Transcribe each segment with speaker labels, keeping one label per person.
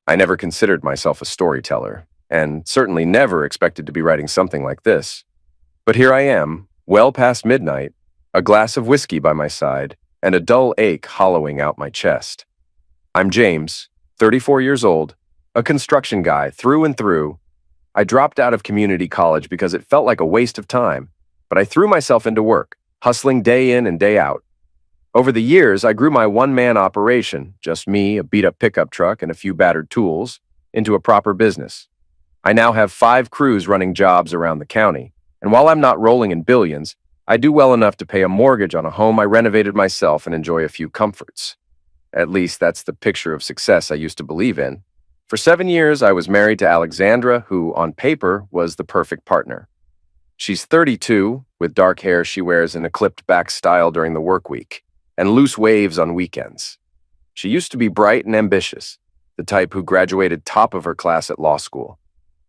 Speaker 1: I never considered myself a storyteller, and certainly never expected to be writing something like this. But here I am, well past midnight, a glass of whiskey by my side, and a dull ache hollowing out my chest. I'm James, 34 years old, a construction guy through and through. I dropped out of community college because it felt like a waste of time, but I threw myself into work, hustling day in and day out. Over the years, I grew my one-man operation, just me, a beat-up pickup truck, and a few battered tools, into a proper business. I now have 5 crews running jobs around the county, and while I'm not rolling in billions, I do well enough to pay a mortgage on a home I renovated myself and enjoy a few comforts. At least that's the picture of success I used to believe in. For 7 years, I was married to Alexandra, who, on paper, was the perfect partner. She's 32, with dark hair she wears in a clipped-back style during the work week, and loose waves on weekends. She used to be bright and ambitious, the type who graduated top of her class at law school.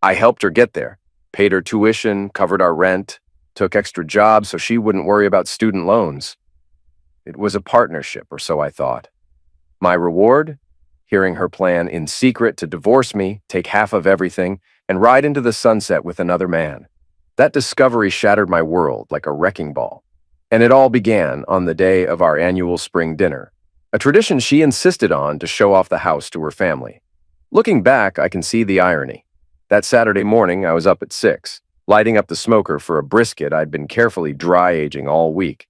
Speaker 1: I helped her get there, paid her tuition, covered our rent, took extra jobs so she wouldn't worry about student loans. It was a partnership, or so I thought. My reward? Hearing her plan in secret to divorce me, take half of everything, and ride into the sunset with another man. That discovery shattered my world like a wrecking ball. And it all began on the day of our annual spring dinner, a tradition she insisted on to show off the house to her family. Looking back, I can see the irony. That Saturday morning, I was up at 6, lighting up the smoker for a brisket I'd been carefully dry aging all week.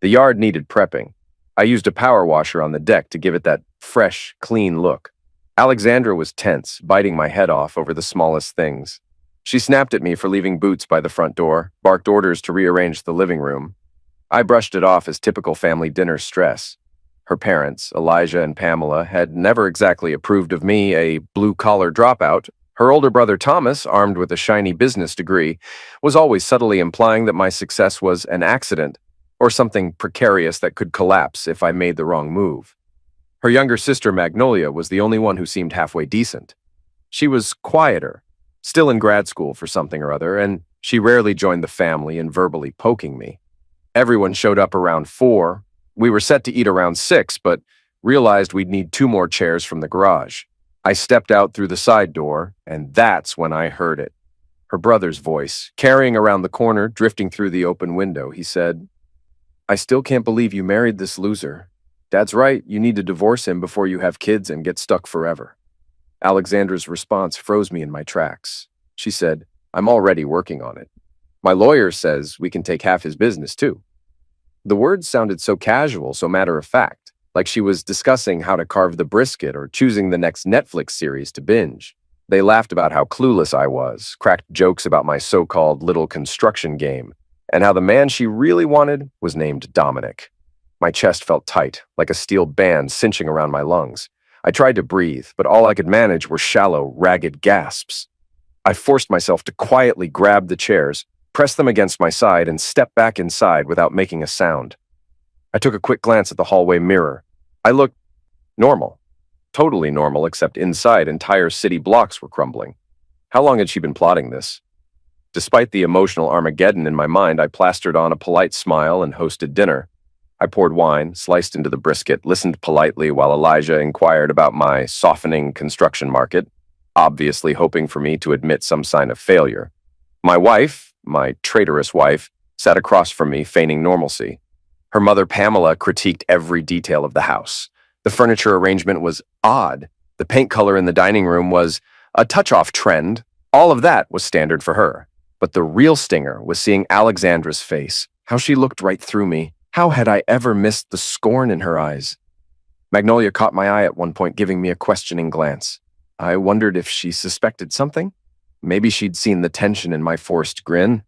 Speaker 1: The yard needed prepping. I used a power washer on the deck to give it that fresh, clean look. Alexandra was tense, biting my head off over the smallest things. She snapped at me for leaving boots by the front door, barked orders to rearrange the living room. I brushed it off as typical family dinner stress. Her parents, Elijah and Pamela, had never exactly approved of me, a blue-collar dropout. Her older brother Thomas, armed with a shiny business degree, was always subtly implying that my success was an accident, or something precarious that could collapse if I made the wrong move. Her younger sister Magnolia was the only one who seemed halfway decent. She was quieter, still in grad school for something or other, and she rarely joined the family in verbally poking me. Everyone showed up around 4. We were set to eat around 6, but realized we'd need 2 more chairs from the garage. I stepped out through the side door, and that's when I heard it. Her brother's voice, carrying around the corner, drifting through the open window. He said, "I still can't believe you married this loser. Dad's right, you need to divorce him before you have kids and get stuck forever." Alexandra's response froze me in my tracks. She said, "I'm already working on it. My lawyer says we can take half his business, too." The words sounded so casual, so matter-of-fact, like she was discussing how to carve the brisket or choosing the next Netflix series to binge. They laughed about how clueless I was, cracked jokes about my so-called little construction game, and how the man she really wanted was named Dominic. My chest felt tight, like a steel band cinching around my lungs. I tried to breathe, but all I could manage were shallow, ragged gasps. I forced myself to quietly grab the chairs, press them against my side, and step back inside without making a sound. I took a quick glance at the hallway mirror. I looked normal. Totally normal, except inside entire city blocks were crumbling. How long had she been plotting this? Despite the emotional Armageddon in my mind, I plastered on a polite smile and hosted dinner. I poured wine, sliced into the brisket, listened politely while Elijah inquired about my softening construction market, obviously hoping for me to admit some sign of failure. My wife, my traitorous wife, sat across from me, feigning normalcy. Her mother, Pamela, critiqued every detail of the house. The furniture arrangement was odd. The paint color in the dining room was a touch-off trend. All of that was standard for her. But the real stinger was seeing Alexandra's face, how she looked right through me. How had I ever missed the scorn in her eyes? Magnolia caught my eye at one point, giving me a questioning glance. I wondered if she suspected something. Maybe she'd seen the tension in my forced grin.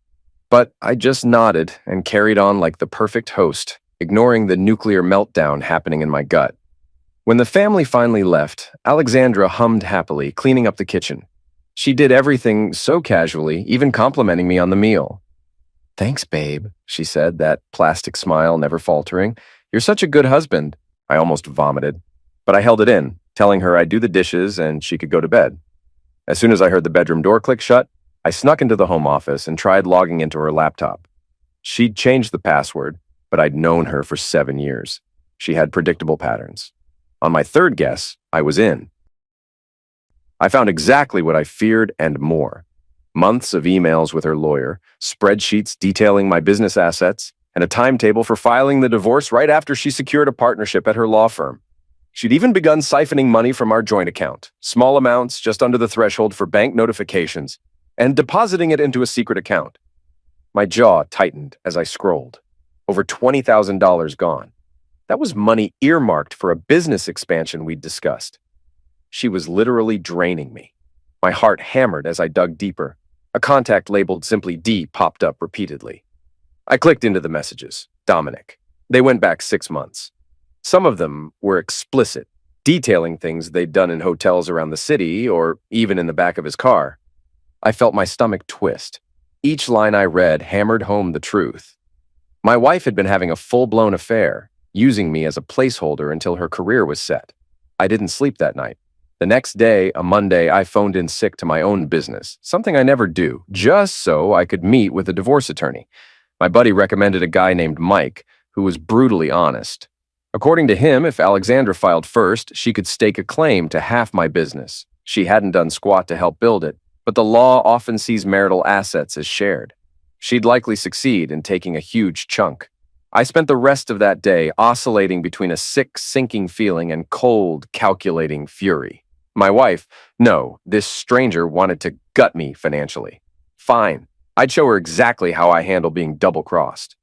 Speaker 1: But I just nodded and carried on like the perfect host, ignoring the nuclear meltdown happening in my gut. When the family finally left, Alexandra hummed happily, cleaning up the kitchen. She did everything so casually, even complimenting me on the meal. "Thanks, babe," she said, that plastic smile never faltering. "You're such a good husband." I almost vomited, but I held it in, telling her I'd do the dishes and she could go to bed. As soon as I heard the bedroom door click shut, I snuck into the home office and tried logging into her laptop. She'd changed the password, but I'd known her for 7 years. She had predictable patterns. On my third guess, I was in. I found exactly what I feared and more. Months of emails with her lawyer, spreadsheets detailing my business assets, and a timetable for filing the divorce right after she secured a partnership at her law firm. She'd even begun siphoning money from our joint account, small amounts just under the threshold for bank notifications, and depositing it into a secret account. My jaw tightened as I scrolled. Over $20,000 gone. That was money earmarked for a business expansion we'd discussed. She was literally draining me. My heart hammered as I dug deeper. A contact labeled simply D popped up repeatedly. I clicked into the messages. Dominic. They went back 6 months. Some of them were explicit, detailing things they'd done in hotels around the city or even in the back of his car. I felt my stomach twist. Each line I read hammered home the truth. My wife had been having a full-blown affair, using me as a placeholder until her career was set. I didn't sleep that night. The next day, a Monday, I phoned in sick to my own business, something I never do, just so I could meet with a divorce attorney. My buddy recommended a guy named Mike, who was brutally honest. According to him, if Alexandra filed first, she could stake a claim to half my business. She hadn't done squat to help build it, but the law often sees marital assets as shared. She'd likely succeed in taking a huge chunk. I spent the rest of that day oscillating between a sick, sinking feeling and cold, calculating fury. My wife, no, this stranger wanted to gut me financially. Fine, I'd show her exactly how I handle being double-crossed.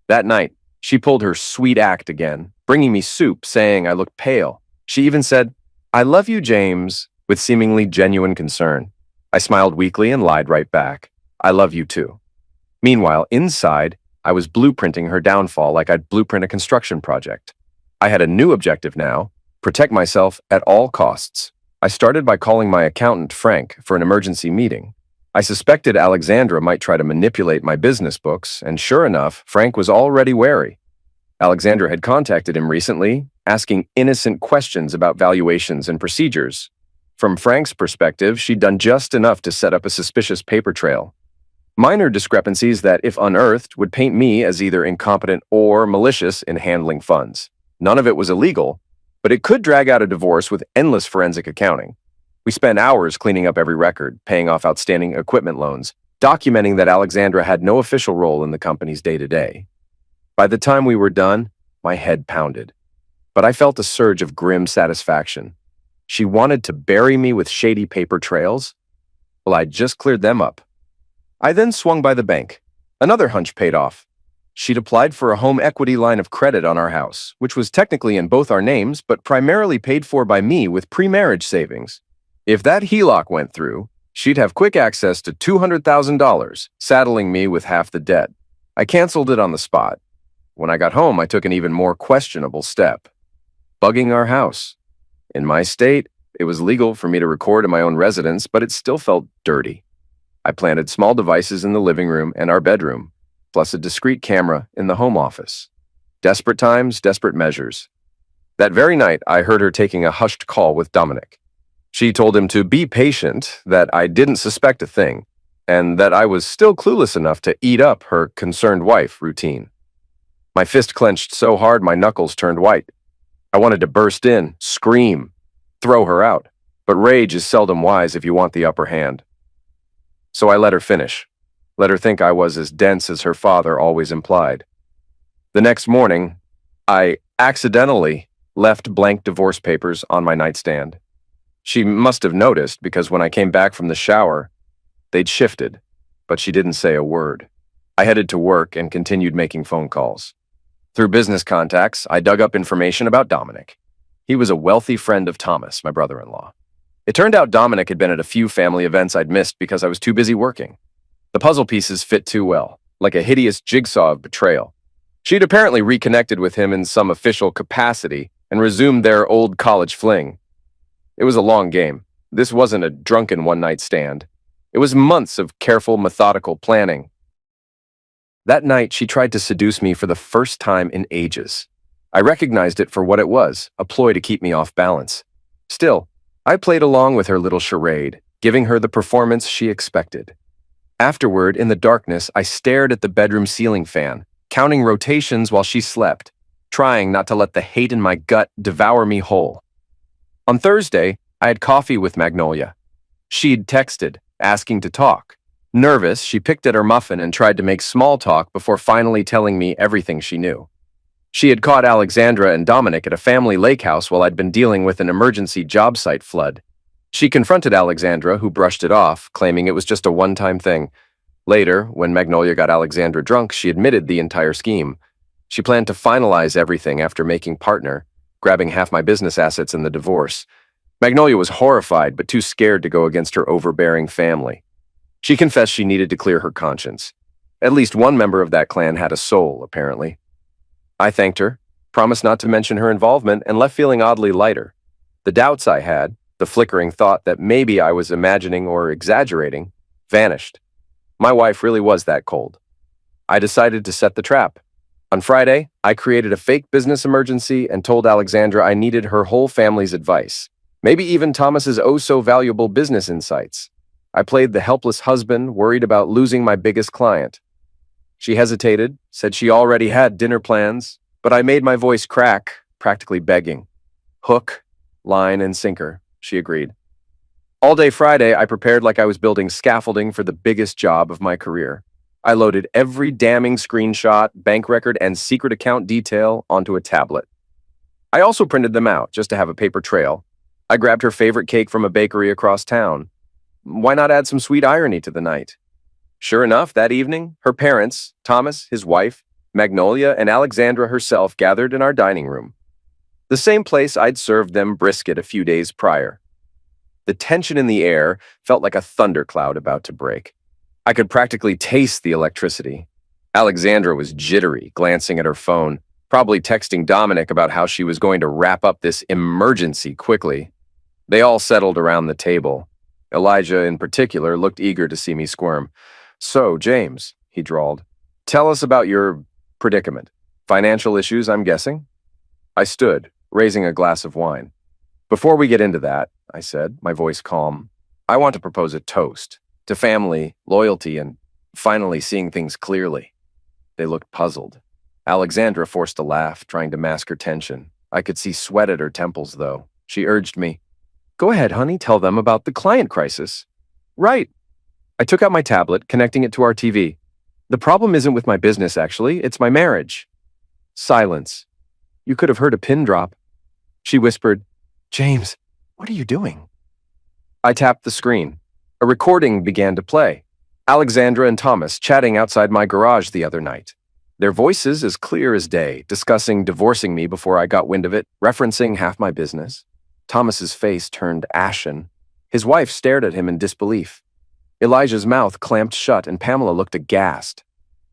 Speaker 1: That night, she pulled her sweet act again, bringing me soup, saying I looked pale. She even said, "I love you, James," with seemingly genuine concern. I smiled weakly and lied right back. I love you too. Meanwhile, inside, I was blueprinting her downfall like I'd blueprint a construction project. I had a new objective now: protect myself at all costs. I started by calling my accountant, Frank, for an emergency meeting. I suspected Alexandra might try to manipulate my business books, and sure enough, Frank was already wary. Alexandra had contacted him recently, asking innocent questions about valuations and procedures. From Frank's perspective, she'd done just enough to set up a suspicious paper trail. Minor discrepancies that, if unearthed, would paint me as either incompetent or malicious in handling funds. None of it was illegal, but it could drag out a divorce with endless forensic accounting. We spent hours cleaning up every record, paying off outstanding equipment loans, documenting that Alexandra had no official role in the company's day-to-day. By the time we were done, my head pounded. But I felt a surge of grim satisfaction. She wanted to bury me with shady paper trails? Well, I'd just cleared them up. I then swung by the bank. Another hunch paid off. She'd applied for a home equity line of credit on our house, which was technically in both our names, but primarily paid for by me with pre-marriage savings. If that HELOC went through, she'd have quick access to $200,000, saddling me with half the debt. I canceled it on the spot. When I got home, I took an even more questionable step: bugging our house. In my state, it was legal for me to record in my own residence, but it still felt dirty. I planted small devices in the living room and our bedroom, plus a discreet camera in the home office. Desperate times, desperate measures. That very night, I heard her taking a hushed call with Dominic. She told him to be patient, that I didn't suspect a thing, and that I was still clueless enough to eat up her concerned wife routine. My fist clenched so hard my knuckles turned white. I wanted to burst in, scream, throw her out, but rage is seldom wise if you want the upper hand. So I let her finish. Let her think I was as dense as her father always implied. The next morning, I accidentally left blank divorce papers on my nightstand. She must have noticed because when I came back from the shower, they'd shifted, but she didn't say a word. I headed to work and continued making phone calls. Through business contacts, I dug up information about Dominic. He was a wealthy friend of Thomas, my brother-in-law. It turned out Dominic had been at a few family events I'd missed because I was too busy working. The puzzle pieces fit too well, like a hideous jigsaw of betrayal. She'd apparently reconnected with him in some official capacity and resumed their old college fling. It was a long game. This wasn't a drunken one-night stand. It was months of careful, methodical planning. That night, she tried to seduce me for the first time in ages. I recognized it for what it was, a ploy to keep me off balance. Still, I played along with her little charade, giving her the performance she expected. Afterward, in the darkness, I stared at the bedroom ceiling fan, counting rotations while she slept, trying not to let the hate in my gut devour me whole. On Thursday, I had coffee with Magnolia, She'd texted, asking to talk. Nervous, she picked at her muffin and tried to make small talk before finally telling me everything she knew. She had caught Alexandra and Dominic at a family lake house while I'd been dealing with an emergency job site flood. She confronted Alexandra, who brushed it off, claiming it was just a one-time thing. Later, when Magnolia got Alexandra drunk, she admitted the entire scheme. She planned to finalize everything after making partner, grabbing half my business assets in the divorce. Magnolia was horrified, but too scared to go against her overbearing family. She confessed she needed to clear her conscience. At least one member of that clan had a soul, apparently. I thanked her, promised not to mention her involvement, and left feeling oddly lighter. The doubts I had, the flickering thought that maybe I was imagining or exaggerating, vanished. My wife really was that cold. I decided to set the trap. On Friday, I created a fake business emergency and told Alexandra I needed her whole family's advice, maybe even Thomas's oh-so-valuable business insights. I played the helpless husband, worried about losing my biggest client. She hesitated, said she already had dinner plans, but I made my voice crack, practically begging. Hook, line, and sinker, she agreed. All day Friday, I prepared like I was building scaffolding for the biggest job of my career. I loaded every damning screenshot, bank record, and secret account detail onto a tablet. I also printed them out, just to have a paper trail. I grabbed her favorite cake from a bakery across town. Why not add some sweet irony to the night? Sure enough, that evening, her parents, Thomas, his wife, Magnolia, and Alexandra herself gathered in our dining room. The same place I'd served them brisket a few days prior. The tension in the air felt like a thundercloud about to break. I could practically taste the electricity. Alexandra was jittery, glancing at her phone, probably texting Dominic about how she was going to wrap up this emergency quickly. They all settled around the table. Elijah, in particular, looked eager to see me squirm. "So, James," he drawled, "tell us about your predicament. Financial issues, I'm guessing?" I stood, raising a glass of wine. "Before we get into that," I said, my voice calm, "I want to propose a toast to family, loyalty, and finally seeing things clearly." They looked puzzled. Alexandra forced a laugh, trying to mask her tension. I could see sweat at her temples, though. She urged me, "Go ahead, honey, tell them about the client crisis." "Right." I took out my tablet, connecting it to our TV. "The problem isn't with my business, actually. It's my marriage." Silence. You could have heard a pin drop. She whispered, "James, what are you doing?" I tapped the screen. A recording began to play. Alexandra and Thomas chatting outside my garage the other night. Their voices as clear as day, discussing divorcing me before I got wind of it, referencing half my business. Thomas's face turned ashen. His wife stared at him in disbelief. Elijah's mouth clamped shut and Pamela looked aghast.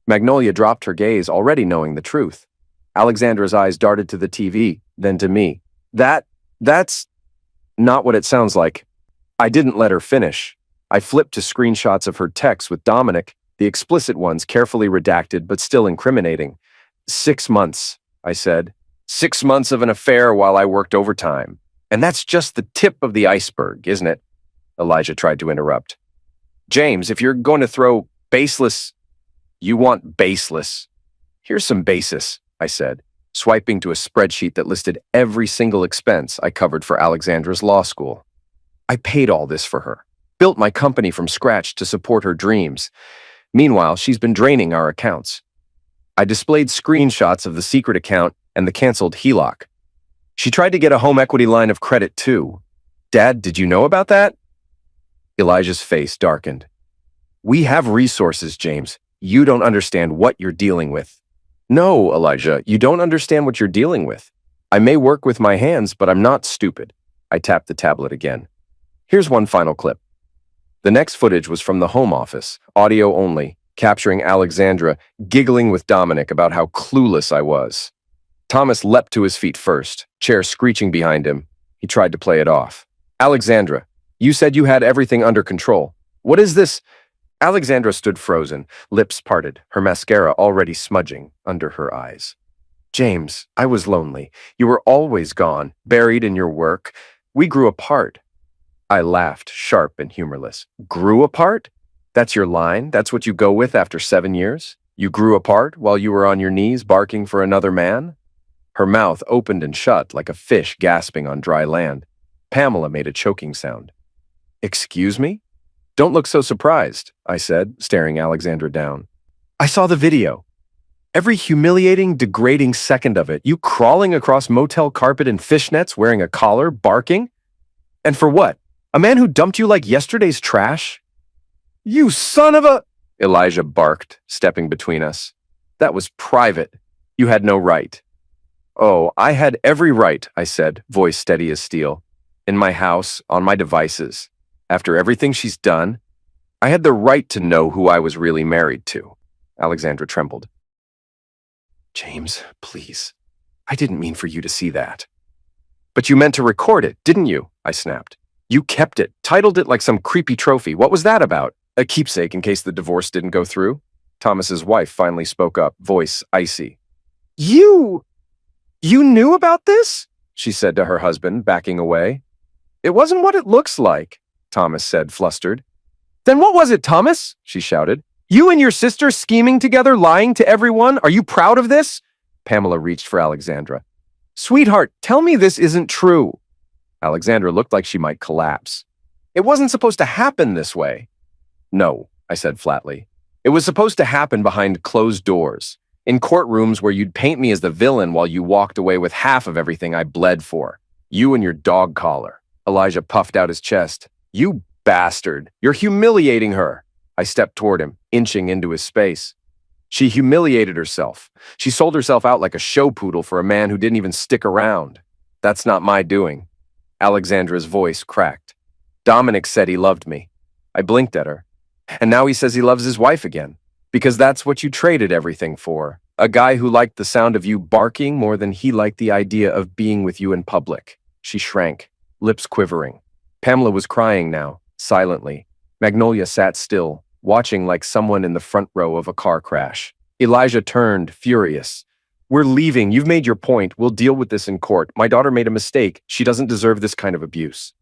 Speaker 1: Magnolia dropped her gaze, already knowing the truth. Alexandra's eyes darted to the TV, then to me. That's not what it sounds like." I didn't let her finish. I flipped to screenshots of her texts with Dominic, the explicit ones carefully redacted but still incriminating. 6 months, I said. 6 months of an affair while I worked overtime. And that's just the tip of the iceberg, isn't it? Elijah tried to interrupt. "James, if you're going to throw baseless, you want baseless. Here's some basis," I said, swiping to a spreadsheet that listed every single expense I covered for Alexandra's law school. I paid all this for her, built my company from scratch to support her dreams. Meanwhile, she's been draining our accounts. I displayed screenshots of the secret account and the canceled HELOC. She tried to get a home equity line of credit too. "Dad, did you know about that?" Elijah's face darkened. "We have resources, James. You don't understand what you're dealing with." "No, Elijah, you don't understand what you're dealing with. I may work with my hands, but I'm not stupid." I tapped the tablet again. Here's one final clip. The next footage was from the home office, audio only, capturing Alexandra giggling with Dominic about how clueless I was. Thomas leapt to his feet first, chair screeching behind him. He tried to play it off. "Alexandra, you said you had everything under control. What is this?" Alexandra stood frozen, lips parted, her mascara already smudging under her eyes. "James, I was lonely. You were always gone, buried in your work. We grew apart." I laughed, sharp and humorless. "Grew apart? That's your line? That's what you go with after 7 years? You grew apart while you were on your knees barking for another man?" Her mouth opened and shut like a fish gasping on dry land. Pamela made a choking sound. Excuse me? Don't look so surprised, I said, staring Alexandra down. I saw the video. Every humiliating, degrading second of it, you crawling across motel carpet in fishnets, wearing a collar, barking? And for what? A man who dumped you like yesterday's trash? You son of a... Elijah barked, stepping between us. That was private. You had no right. Oh, I had every right, I said, voice steady as steel. In my house, on my devices. After everything she's done, I had the right to know who I was really married to. Alexandra trembled. James, please. I didn't mean for you to see that. But you meant to record it, didn't you? I snapped. You kept it, titled it like some creepy trophy. What was that about? A keepsake in case the divorce didn't go through? Thomas's wife finally spoke up, voice icy. You knew about this? She said to her husband, backing away. It wasn't what it looks like, Thomas said, flustered. Then what was it, Thomas? She shouted. You and your sister scheming together, lying to everyone? Are you proud of this? Pamela reached for Alexandra. Sweetheart, tell me this isn't true. Alexandra looked like she might collapse. It wasn't supposed to happen this way. No, I said flatly. It was supposed to happen behind closed doors, in courtrooms where you'd paint me as the villain while you walked away with half of everything I bled for. You and your dog collar. Elijah puffed out his chest. You bastard. You're humiliating her. I stepped toward him, inching into his space. She humiliated herself. She sold herself out like a show poodle for a man who didn't even stick around. That's not my doing. Alexandra's voice cracked. Dominic said he loved me. I blinked at her. And now he says he loves his wife again. Because that's what you traded everything for. A guy who liked the sound of you barking more than he liked the idea of being with you in public. She shrank, lips quivering. Pamela was crying now, silently. Magnolia sat still, watching like someone in the front row of a car crash. Elijah turned, furious. We're leaving. You've made your point. We'll deal with this in court. My daughter made a mistake. She doesn't deserve this kind of abuse.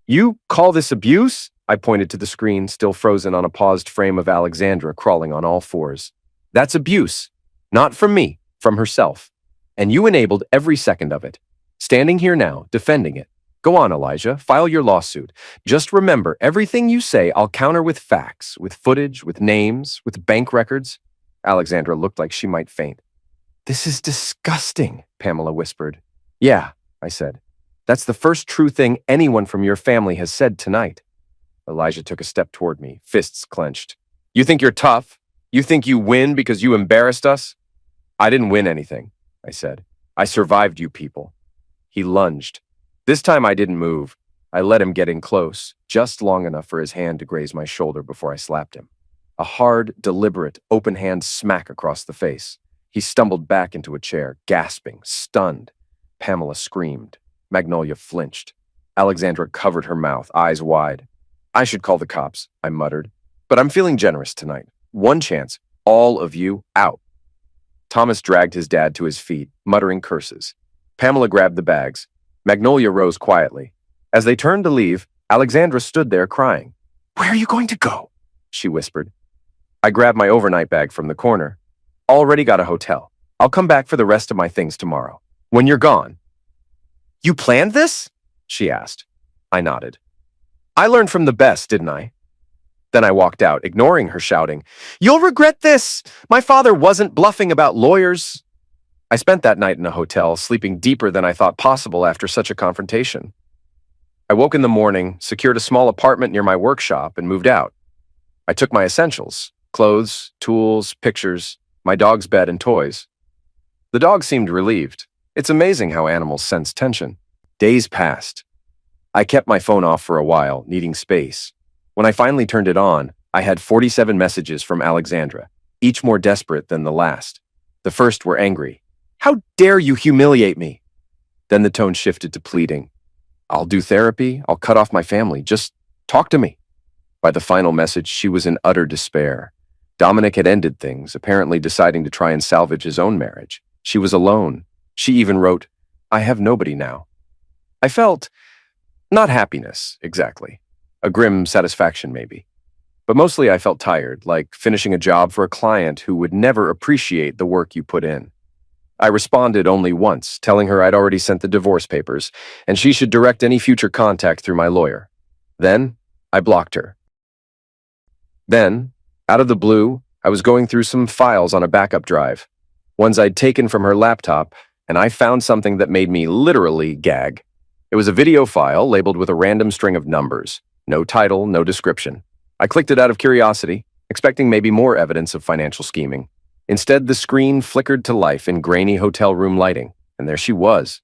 Speaker 1: You call this abuse? I pointed to the screen, still frozen on a paused frame of Alexandra crawling on all fours. That's abuse. Not from me, from herself. And you enabled every second of it. Standing here now, defending it. Go on, Elijah. File your lawsuit. Just remember, everything you say, I'll counter with facts, with footage, with names, with bank records. Alexandra looked like she might faint. This is disgusting, Pamela whispered. Yeah, I said. That's the first true thing anyone from your family has said tonight. Elijah took a step toward me, fists clenched. You think you're tough? You think you win because you embarrassed us? I didn't win anything, I said. I survived you people. He lunged. This time I didn't move. I let him get in close, just long enough for his hand to graze my shoulder before I slapped him. A hard, deliberate, open hand smack across the face. He stumbled back into a chair, gasping, stunned. Pamela screamed. Magnolia flinched. Alexandra covered her mouth, eyes wide. I should call the cops, I muttered. But I'm feeling generous tonight. One chance. All of you out. Thomas dragged his dad to his feet, muttering curses. Pamela grabbed the bags. Magnolia rose quietly. As they turned to leave, Alexandra stood there crying. Where are you going to go? She whispered. I grabbed my overnight bag from the corner. Already got a hotel. I'll come back for the rest of my things tomorrow. When you're gone. You planned this? She asked. I nodded. I learned from the best, didn't I? Then I walked out, ignoring her shouting, You'll regret this! My father wasn't bluffing about lawyers. I spent that night in a hotel, sleeping deeper than I thought possible after such a confrontation. I woke in the morning, secured a small apartment near my workshop, and moved out. I took my essentials, clothes, tools, pictures, my dog's bed, and toys. The dog seemed relieved. It's amazing how animals sense tension. Days passed. I kept my phone off for a while, needing space. When I finally turned it on, I had 47 messages from Alexandra, each more desperate than the last. The first were angry. How dare you humiliate me? Then the tone shifted to pleading. I'll do therapy. I'll cut off my family. Just talk to me. By the final message, she was in utter despair. Dominic had ended things, apparently deciding to try and salvage his own marriage. She was alone. She even wrote, I have nobody now. I felt, not happiness, exactly. A grim satisfaction, maybe. But mostly I felt tired, like finishing a job for a client who would never appreciate the work you put in. I responded only once, telling her I'd already sent the divorce papers, and she should direct any future contact through my lawyer. Then, I blocked her. Then, out of the blue, I was going through some files on a backup drive, ones I'd taken from her laptop, and I found something that made me literally gag. It was a video file labeled with a random string of numbers. No title, no description. I clicked it out of curiosity, expecting maybe more evidence of financial scheming. Instead, the screen flickered to life in grainy hotel room lighting, and there she was,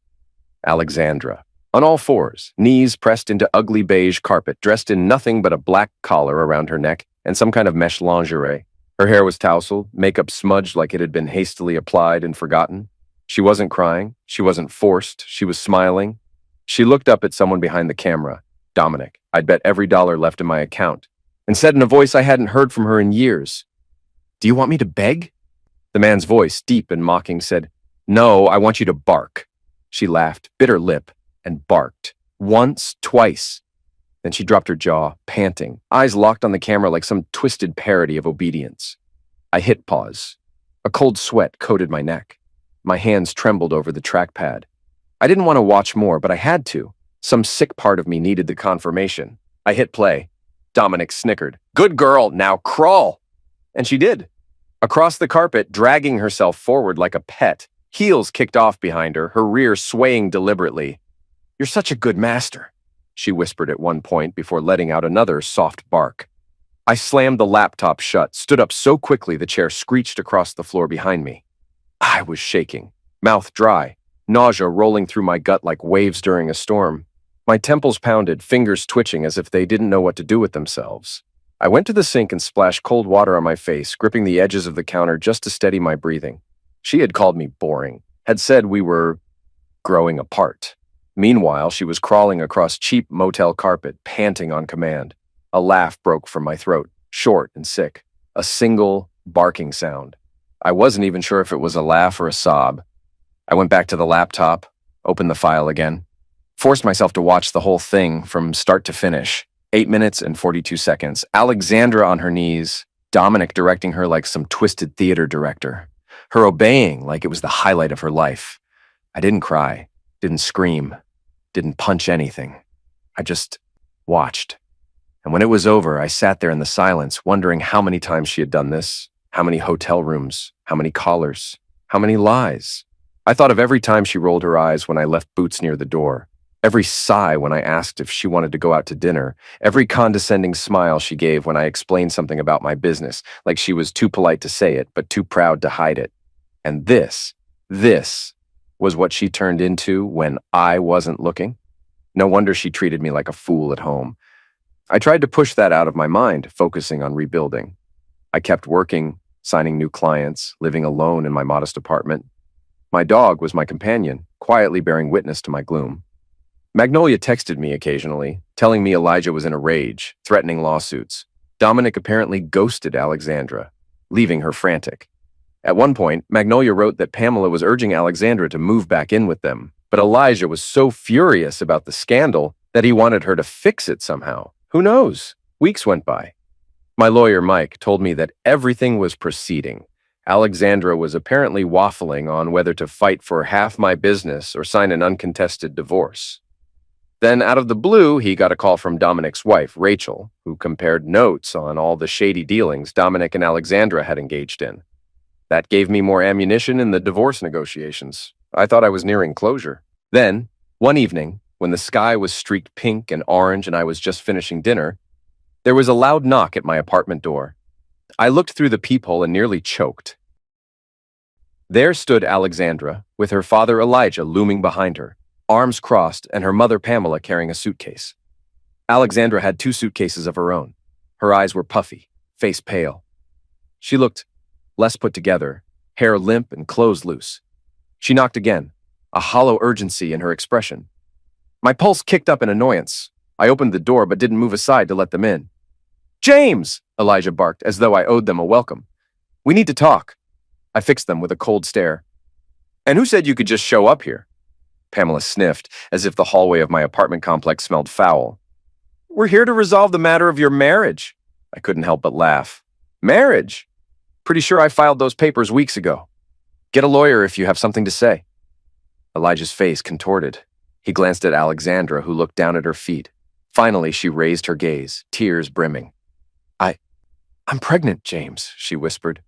Speaker 1: Alexandra. On all fours, knees pressed into ugly beige carpet, dressed in nothing but a black collar around her neck and some kind of mesh lingerie. Her hair was tousled, makeup smudged like it had been hastily applied and forgotten. She wasn't crying. She wasn't forced. She was smiling. She looked up at someone behind the camera, Dominic. I'd bet every dollar left in my account, and said in a voice I hadn't heard from her in years, "Do you want me to beg?" The man's voice, deep and mocking, said, "No, I want you to bark." She laughed, bit her lip, and barked. Once, twice. Then she dropped her jaw, panting, eyes locked on the camera like some twisted parody of obedience. I hit pause. A cold sweat coated my neck. My hands trembled over the trackpad. I didn't want to watch more, but I had to. Some sick part of me needed the confirmation. I hit play. Dominic snickered. "Good girl, now crawl!" And she did. Across the carpet, dragging herself forward like a pet, heels kicked off behind her, her rear swaying deliberately. "You're such a good master," she whispered at one point before letting out another soft bark. I slammed the laptop shut, stood up so quickly the chair screeched across the floor behind me. I was shaking, mouth dry, nausea rolling through my gut like waves during a storm. My temples pounded, fingers twitching as if they didn't know what to do with themselves. I went to the sink and splashed cold water on my face, gripping the edges of the counter just to steady my breathing. She had called me boring, had said we were growing apart. Meanwhile, she was crawling across cheap motel carpet, panting on command. A laugh broke from my throat, short and sick. A single, barking sound. I wasn't even sure if it was a laugh or a sob. I went back to the laptop, opened the file again, forced myself to watch the whole thing from start to finish. 8 minutes and 42 seconds. Alexandra on her knees, Dominic directing her like some twisted theater director. Her obeying like it was the highlight of her life. I didn't cry, didn't scream, didn't punch anything. I just watched. And when it was over, I sat there in the silence, wondering how many times she had done this, how many hotel rooms, how many callers, how many lies. I thought of every time she rolled her eyes when I left boots near the door, every sigh when I asked if she wanted to go out to dinner, every condescending smile she gave when I explained something about my business, like she was too polite to say it, but too proud to hide it. And this was what she turned into when I wasn't looking. No wonder she treated me like a fool at home. I tried to push that out of my mind, focusing on rebuilding. I kept working, signing new clients, living alone in my modest apartment. My dog was my companion, quietly bearing witness to my gloom. Magnolia texted me occasionally, telling me Elijah was in a rage, threatening lawsuits. Dominic apparently ghosted Alexandra, leaving her frantic. At one point, Magnolia wrote that Pamela was urging Alexandra to move back in with them, but Elijah was so furious about the scandal that he wanted her to fix it somehow. Who knows? Weeks went by. My lawyer, Mike, told me that everything was proceeding. Alexandra was apparently waffling on whether to fight for half my business or sign an uncontested divorce. Then, out of the blue, he got a call from Dominic's wife, Rachel, who compared notes on all the shady dealings Dominic and Alexandra had engaged in. That gave me more ammunition in the divorce negotiations. I thought I was nearing closure. Then, one evening, when the sky was streaked pink and orange and I was just finishing dinner, there was a loud knock at my apartment door. I looked through the peephole and nearly choked. There stood Alexandra, with her father Elijah looming behind her, arms crossed, and her mother Pamela carrying a suitcase. Alexandra had 2 suitcases of her own. Her eyes were puffy, face pale. She looked less put together, hair limp and clothes loose. She knocked again, a hollow urgency in her expression. My pulse kicked up in annoyance. I opened the door but didn't move aside to let them in. "James!" Elijah barked, as though I owed them a welcome. "We need to talk." I fixed them with a cold stare. "And who said you could just show up here?" Pamela sniffed, as if the hallway of my apartment complex smelled foul. "We're here to resolve the matter of your marriage." I couldn't help but laugh. "Marriage? Pretty sure I filed those papers weeks ago. Get a lawyer if you have something to say." Elijah's face contorted. He glanced at Alexandra, who looked down at her feet. Finally, she raised her gaze, tears brimming. I, I'm pregnant, James, she whispered.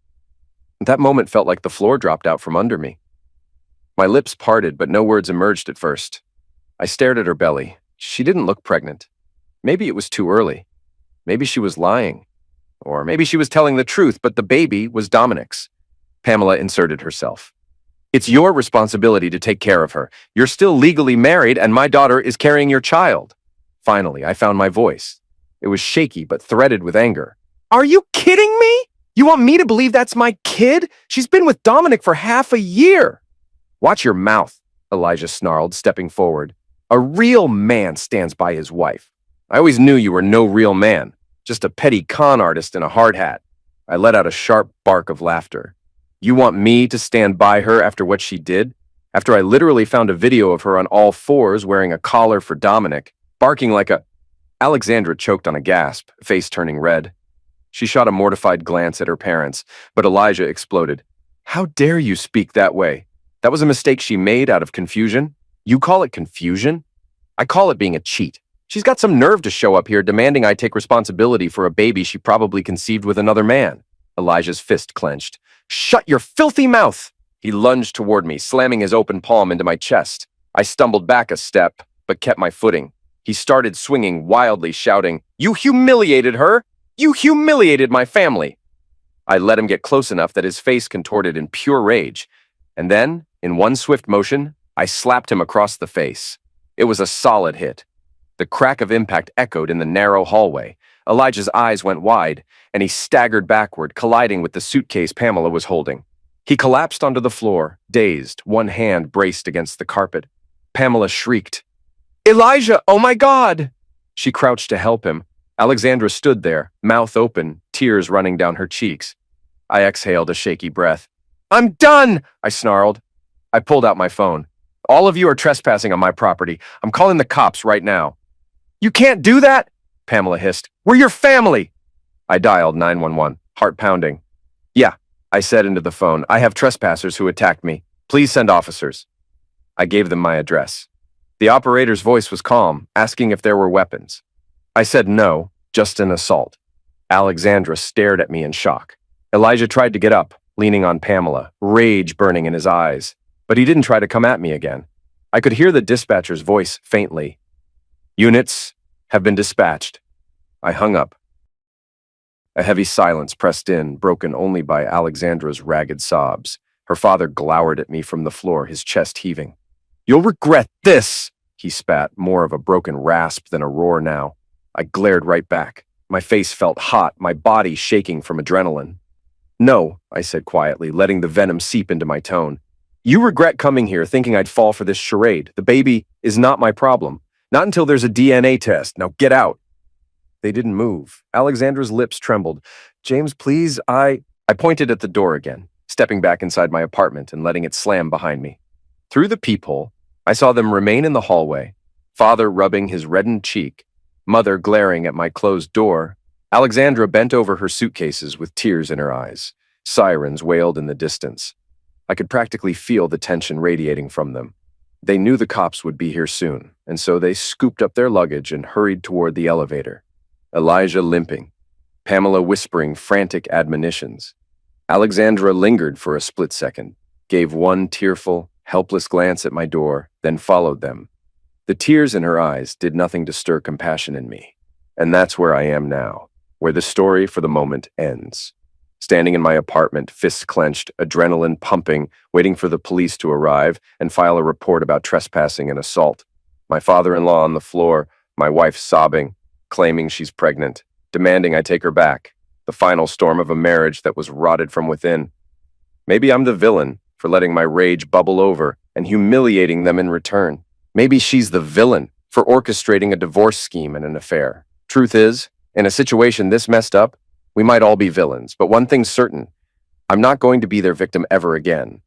Speaker 1: That moment felt like the floor dropped out from under me. My lips parted, but no words emerged at first. I stared at her belly. She didn't look pregnant. Maybe it was too early. Maybe she was lying. Or maybe she was telling the truth, but the baby was Dominic's. Pamela inserted herself. It's your responsibility to take care of her. You're still legally married, and my daughter is carrying your child. Finally, I found my voice. It was shaky, but threaded with anger. Are you kidding me? You want me to believe that's my kid? She's been with Dominic for half a year. Watch your mouth, Elijah snarled, stepping forward. A real man stands by his wife. I always knew you were no real man, just a petty con artist in a hard hat. I let out a sharp bark of laughter. You want me to stand by her after what she did? After I literally found a video of her on all fours wearing a collar for Dominic, barking like a... Alexandra choked on a gasp, face turning red. She shot a mortified glance at her parents, but Elijah exploded. How dare you speak that way? That was a mistake she made out of confusion. You call it confusion? I call it being a cheat. She's got some nerve to show up here demanding I take responsibility for a baby she probably conceived with another man. Elijah's fist clenched. Shut your filthy mouth! He lunged toward me, slamming his open palm into my chest. I stumbled back a step, but kept my footing. He started swinging wildly, shouting, You humiliated her! You humiliated my family! I let him get close enough that his face contorted in pure rage. And then, in one swift motion, I slapped him across the face. It was a solid hit. The crack of impact echoed in the narrow hallway. Elijah's eyes went wide, and he staggered backward, colliding with the suitcase Pamela was holding. He collapsed onto the floor, dazed, one hand braced against the carpet. Pamela shrieked. Elijah, oh my God! She crouched to help him. Alexandra stood there, mouth open, tears running down her cheeks. I exhaled a shaky breath. I'm done, I snarled. I pulled out my phone. All of you are trespassing on my property. I'm calling the cops right now. You can't do that, Pamela hissed. We're your family. I dialed 911, heart pounding. Yeah, I said into the phone. I have trespassers who attacked me. Please send officers. I gave them my address. The operator's voice was calm, asking if there were weapons. I said no, just an assault. Alexandra stared at me in shock. Elijah tried to get up, leaning on Pamela, rage burning in his eyes. But he didn't try to come at me again. I could hear the dispatcher's voice faintly. Units have been dispatched. I hung up. A heavy silence pressed in, broken only by Alexandra's ragged sobs. Her father glowered at me from the floor, his chest heaving. You'll regret this, he spat, more of a broken rasp than a roar now. I glared right back. My face felt hot, my body shaking from adrenaline. No, I said quietly, letting the venom seep into my tone. You regret coming here thinking I'd fall for this charade. The baby is not my problem. Not until there's a DNA test. Now get out. They didn't move. Alexandra's lips trembled. James, please, I pointed at the door again, stepping back inside my apartment and letting it slam behind me. Through the peephole, I saw them remain in the hallway, father rubbing his reddened cheek, mother glaring at my closed door. Alexandra bent over her suitcases with tears in her eyes. Sirens wailed in the distance. I could practically feel the tension radiating from them. They knew the cops would be here soon, and so they scooped up their luggage and hurried toward the elevator. Elijah limping, Pamela whispering frantic admonitions. Alexandra lingered for a split second, gave one tearful, helpless glance at my door, then followed them. The tears in her eyes did nothing to stir compassion in me. And that's where I am now, where the story for the moment ends. Standing in my apartment, fists clenched, adrenaline pumping, waiting for the police to arrive and file a report about trespassing and assault. My father-in-law on the floor, my wife sobbing, claiming she's pregnant, demanding I take her back. The final storm of a marriage that was rotted from within. Maybe I'm the villain for letting my rage bubble over and humiliating them in return. Maybe she's the villain for orchestrating a divorce scheme and an affair. Truth is, in a situation this messed up, we might all be villains, but one thing's certain. I'm not going to be their victim ever again.